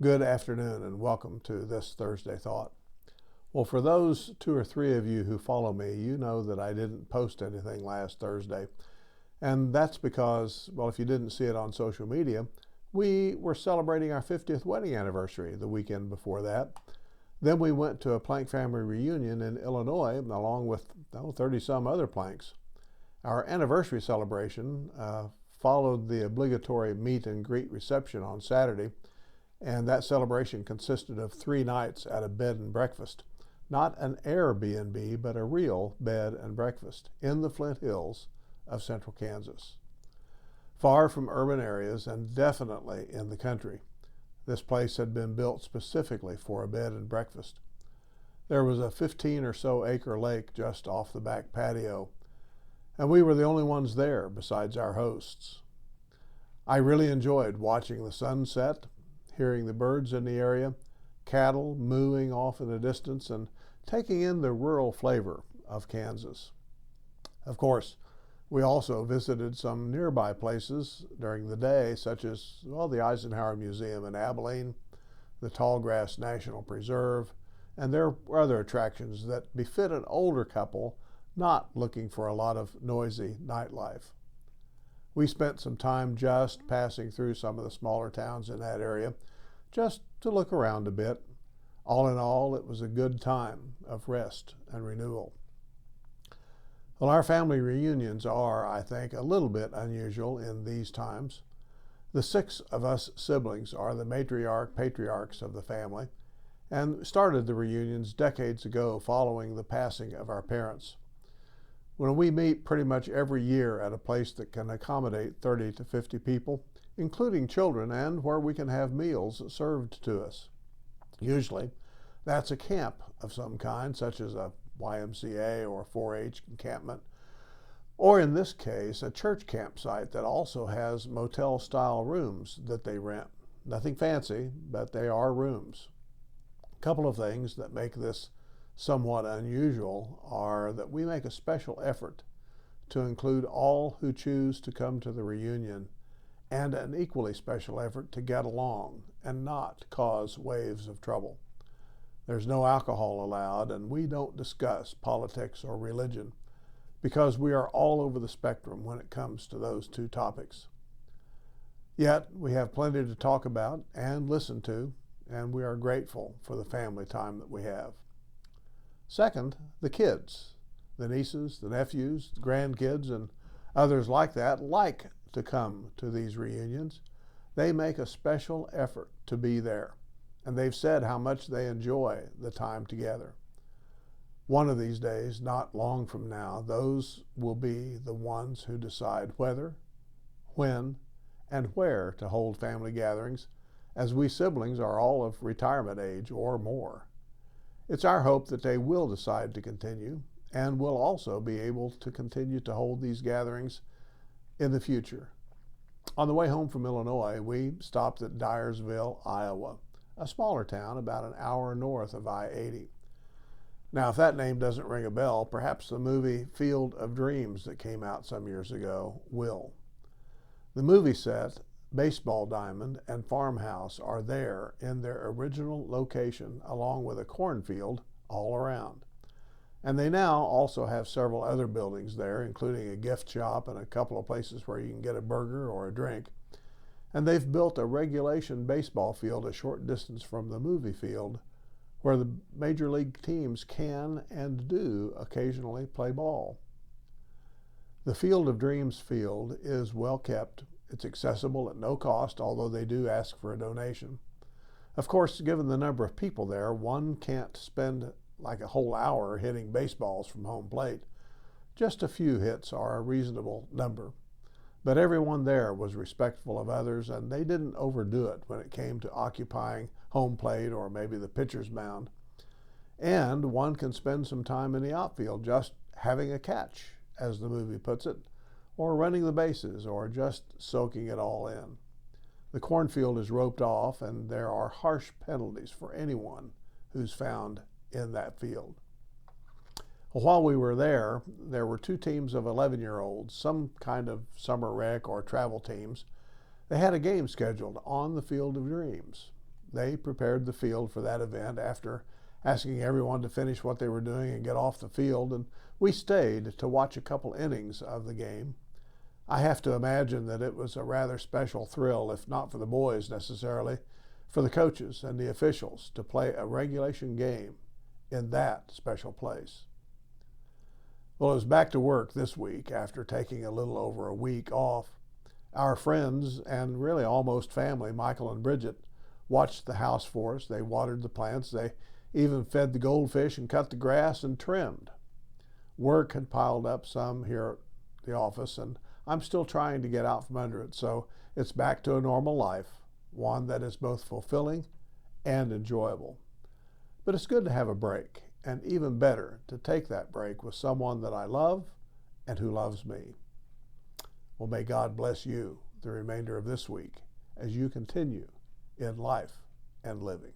Good afternoon and welcome to this Thursday Thought. Well, for those two or three of you who follow me, you know that I didn't post anything last Thursday. And that's because, well, if you didn't see it on social media, we were celebrating our 50th wedding anniversary the weekend before that. Then we went to a Plank family reunion in Illinois along with 30 some other Planks. Our anniversary celebration followed the obligatory meet and greet reception on Saturday, and that celebration consisted of 3 nights at a bed and breakfast. Not an Airbnb, but a real bed and breakfast in the Flint Hills of central Kansas. Far from urban areas and definitely in the country. This place had been built specifically for a bed and breakfast. There was a 15 or so acre lake just off the back patio, and we were the only ones there besides our hosts. I really enjoyed watching the sunset, hearing the birds in the area, cattle mooing off in the distance, and taking in the rural flavor of Kansas. Of course, we also visited some nearby places during the day, such as, the Eisenhower Museum in Abilene, the Tallgrass National Preserve, and there were other attractions that befit an older couple not looking for a lot of noisy nightlife. We spent some time just passing through some of the smaller towns in that area, just to look around a bit. All in all, it was a good time of rest and renewal. Well, our family reunions are, I think, a little bit unusual in these times. The 6 of us siblings are the patriarchs of the family, and started the reunions decades ago following the passing of our parents. When we meet pretty much every year at a place that can accommodate 30 to 50 people, including children, and where we can have meals served to us. Usually, that's a camp of some kind, such as a YMCA or 4-H encampment, or in this case, a church campsite that also has motel-style rooms that they rent. Nothing fancy, but they are rooms. A couple of things that make this somewhat unusual are that we make a special effort to include all who choose to come to the reunion, and an equally special effort to get along and not cause waves of trouble. There's no alcohol allowed, and we don't discuss politics or religion because we are all over the spectrum when it comes to those two topics. Yet we have plenty to talk about and listen to, and we are grateful for the family time that we have. Second, the kids, the nieces, the nephews, the grandkids, and others like that like to come to these reunions. They make a special effort to be there, and they've said how much they enjoy the time together. One of these days, not long from now, those will be the ones who decide whether, when, and where to hold family gatherings, as we siblings are all of retirement age or more. It's our hope that they will decide to continue, and will also be able to continue to hold these gatherings in the future. On the way home from Illinois, we stopped at Dyersville, Iowa, a smaller town about an hour north of I-80. Now, if that name doesn't ring a bell, perhaps the movie Field of Dreams that came out some years ago will. The movie set, baseball diamond, and farmhouse are there in their original location, along with a cornfield all around. And they now also have several other buildings there, including a gift shop and a couple of places where you can get a burger or a drink. And they've built a regulation baseball field a short distance from the movie field, where the major league teams can and do occasionally play ball. The Field of Dreams field is well kept. It's accessible at no cost, although they do ask for a donation. Of course, given the number of people there, one can't spend like a whole hour hitting baseballs from home plate. Just a few hits are a reasonable number. But everyone there was respectful of others, and they didn't overdo it when it came to occupying home plate or maybe the pitcher's mound. And one can spend some time in the outfield just having a catch, as the movie puts it, or running the bases, or just soaking it all in. The cornfield is roped off, and there are harsh penalties for anyone who's found in that field. Well, while we were there were 2 teams of 11-year-olds, some kind of summer rec or travel teams. They had a game scheduled on the Field of Dreams. They prepared the field for that event after asking everyone to finish what they were doing and get off the field, and we stayed to watch a couple innings of the game. I have to imagine that it was a rather special thrill, if not for the boys necessarily, for the coaches and the officials to play a regulation game in that special place. Well, it was back to work this week after taking a little over a week off. Our friends, and really almost family, Michael and Bridget, watched the house for us. They watered the plants. They even fed the goldfish and cut the grass and trimmed. Work had piled up some here at the office, and I'm still trying to get out from under it. So it's back to a normal life, one that is both fulfilling and enjoyable. But it's good to have a break, and even better to take that break with someone that I love and who loves me. Well, may God bless you the remainder of this week as you continue in life and living.